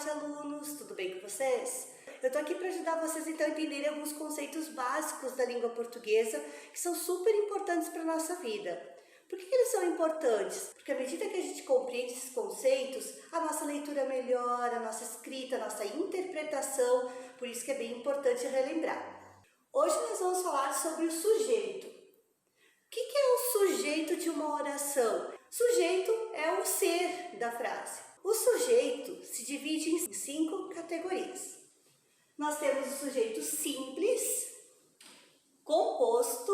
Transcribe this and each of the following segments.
tarde, alunos! Tudo bem com vocês? Eu tô aqui para ajudar vocês então a entenderem alguns conceitos básicos da língua portuguesa que são super importantes para a nossa vida. Por que eles são importantes? Porque à medida que a gente compreende esses conceitos, a nossa leitura melhora, a nossa escrita, a nossa interpretação, por isso que é bem importante relembrar. Hoje nós vamos falar sobre o sujeito. O que é o sujeito de uma oração? Sujeito é o ser da frase. O sujeito se divide em 5 categorias. Nós temos o sujeito simples, composto,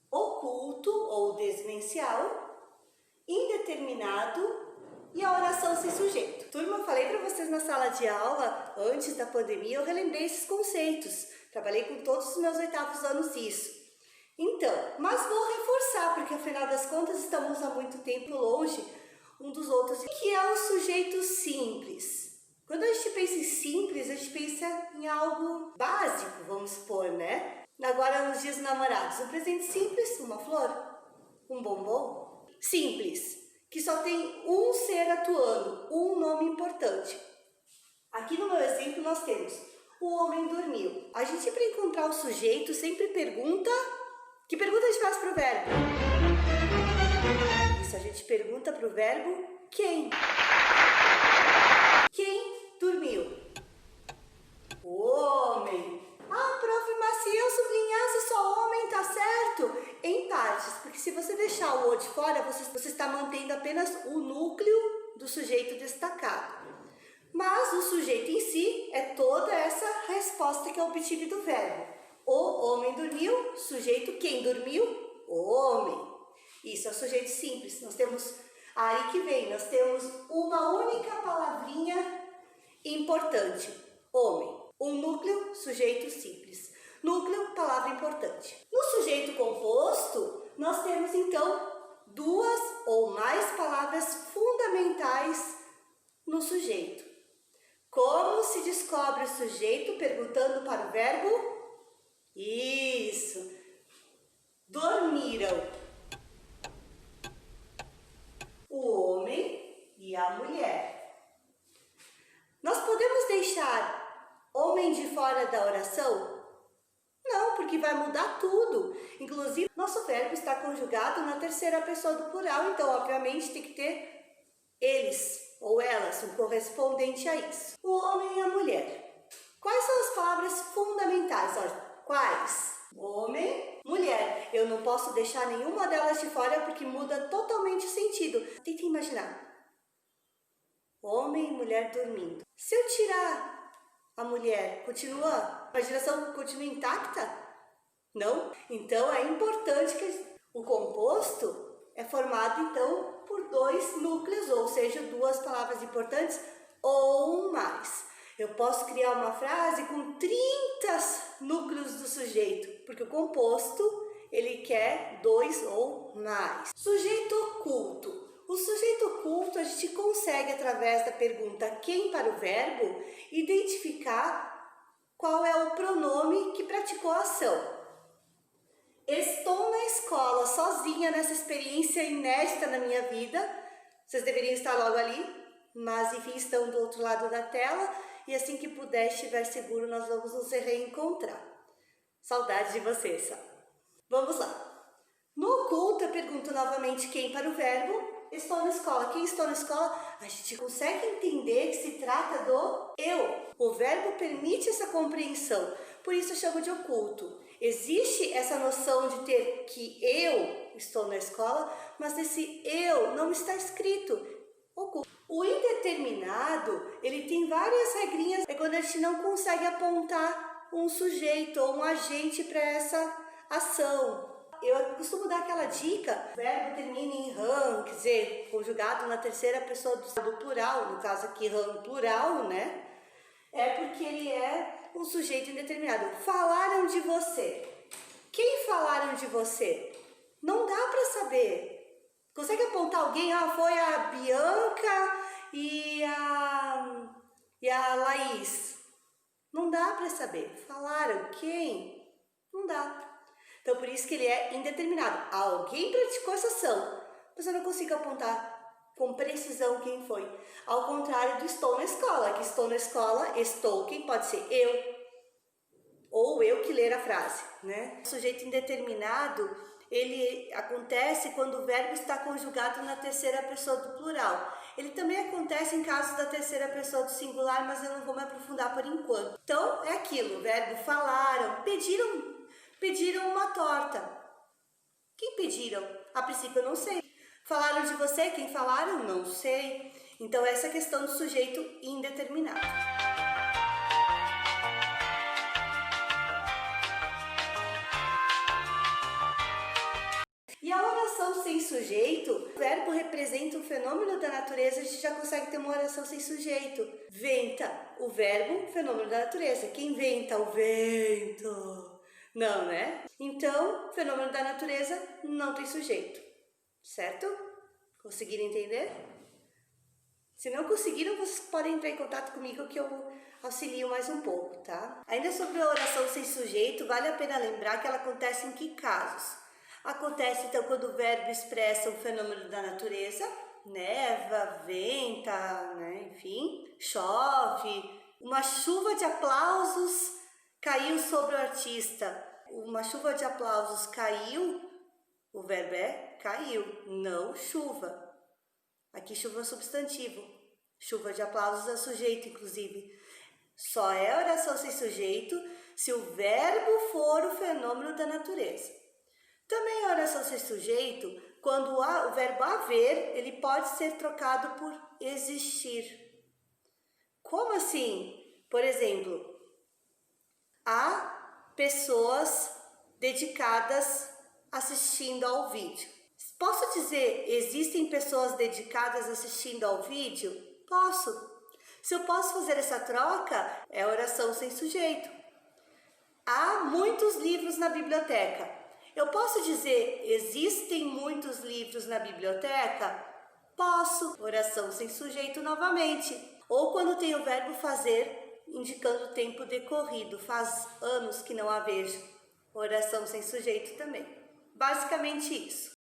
oculto ou desmencial, indeterminado e a oração sem sujeito. Turma, eu falei para vocês na sala de aula, antes da pandemia, eu relembrei esses conceitos. Trabalhei com todos os meus 8º anos isso. Então, mas vou reforçar, porque afinal das contas estamos há muito tempo longe um dos outros. O que é o sujeito simples? Quando a gente pensa em simples, a gente pensa em algo básico, vamos supor, né? Agora, nos dias dos namorados, um presente simples, uma flor, um bombom. Simples, que só tem um ser atuando, um nome importante. Aqui no meu exemplo nós temos o homem dormiu. A gente, para encontrar o sujeito, sempre pergunta... Que pergunta a gente faz para o verbo? Isso, a gente pergunta para o verbo quem. Quem dormiu? O homem. Ah, prof, mas se eu sublinhasse só homem, tá certo? Em partes, porque se você deixar o o de fora, você está mantendo apenas o núcleo do sujeito destacado. Mas o sujeito em si é toda essa resposta que é obtida do verbo. O homem dormiu, sujeito quem dormiu? O homem. Isso é o sujeito simples. Nós temos, aí que vem, nós temos uma única palavrinha importante, homem. Um núcleo, sujeito simples. Núcleo, palavra importante. No sujeito composto, nós temos então 2 ou mais palavras fundamentais no sujeito. Como se descobre o sujeito perguntando para o verbo? Isso! Dormiram o homem e a mulher. Nós podemos deixar homem de fora da oração? Não, porque vai mudar tudo. Inclusive, nosso verbo está conjugado na 3ª pessoa do plural, então, obviamente, tem que ter eles ou elas, um correspondente a isso. O homem e a mulher. Quais são as palavras fundamentais? Olha, quais? Homem, mulher. Eu não posso deixar nenhuma delas de fora porque muda totalmente o sentido. Tenta imaginar. Homem e mulher dormindo. Se eu tirar a mulher, a imaginação continua intacta? Não? Então é importante que o composto é formado então por 2 núcleos, ou seja, 2 palavras importantes ou mais. Eu posso criar uma frase com 30 núcleos do sujeito, porque o composto, ele quer 2 ou mais. Sujeito oculto. O sujeito oculto, a gente consegue, através da pergunta quem para o verbo, identificar qual é o pronome que praticou a ação. Estou na escola sozinha nessa experiência inédita na minha vida. Vocês deveriam estar logo ali, mas enfim, estão do outro lado da tela. E assim que puder, estiver seguro, nós vamos nos reencontrar. Saudades de vocês, sabe? Vamos lá. No oculto, eu pergunto novamente quem para o verbo. Estou na escola. Quem estou na escola? A gente consegue entender que se trata do eu. O verbo permite essa compreensão. Por isso eu chamo de oculto. Existe essa noção de ter que eu estou na escola, mas esse eu não está escrito. Oculto. O indeterminado, ele tem várias regrinhas, é quando a gente não consegue apontar um sujeito ou um agente para essa ação. Eu costumo dar aquela dica, o verbo termina em ram, quer dizer, conjugado na 3ª pessoa do plural, no caso aqui ram plural, né? É porque ele é um sujeito indeterminado. Falaram de você. Quem falaram de você? Não dá para saber. Consegue apontar alguém? Ah, foi a Bianca e a Laís. Não dá para saber. Falaram quem? Não dá. Então, por isso que ele é indeterminado. Alguém praticou essa ação, mas eu não consigo apontar com precisão quem foi. Ao contrário do estou na escola, que estou na escola, estou, quem pode ser? Eu. Ou eu que ler a frase, né? O sujeito indeterminado, ele acontece quando o verbo está conjugado na terceira pessoa do plural. Ele também acontece em casos da terceira pessoa do singular, mas eu não vou me aprofundar por enquanto. Então, é aquilo, o verbo falaram, pediram uma torta. Quem pediram? A princípio eu não sei. Falaram de você? Quem falaram? Não sei. Então, essa é a questão do sujeito indeterminado. E a oração sem sujeito, o verbo representa um fenômeno da natureza, a gente já consegue ter uma oração sem sujeito. Venta, o verbo, fenômeno da natureza. Quem venta? O vento. Não, né? Então, fenômeno da natureza não tem sujeito. Certo? Conseguiram entender? Se não conseguiram, vocês podem entrar em contato comigo que eu auxilio mais um pouco, tá? Ainda sobre a oração sem sujeito, vale a pena lembrar que ela acontece em que casos? Acontece, então, quando o verbo expressa um fenômeno da natureza, neva, venta, né? Enfim, chove. Uma chuva de aplausos caiu sobre o artista. Uma chuva de aplausos caiu, o verbo é caiu, não chuva. Aqui chuva é um substantivo. Chuva de aplausos é sujeito, inclusive. Só é oração sem sujeito se o verbo for o fenômeno da natureza. Também a oração sem sujeito, quando o verbo haver, ele pode ser trocado por existir. Como assim? Por exemplo, há pessoas dedicadas assistindo ao vídeo. Posso dizer, existem pessoas dedicadas assistindo ao vídeo? Posso. Se eu posso fazer essa troca, é oração sem sujeito. Há muitos livros na biblioteca. Eu posso dizer, existem muitos livros na biblioteca? Posso. Oração sem sujeito novamente. Ou quando tem o verbo fazer, indicando o tempo decorrido. Faz anos que não a vejo. Oração sem sujeito também. Basicamente isso.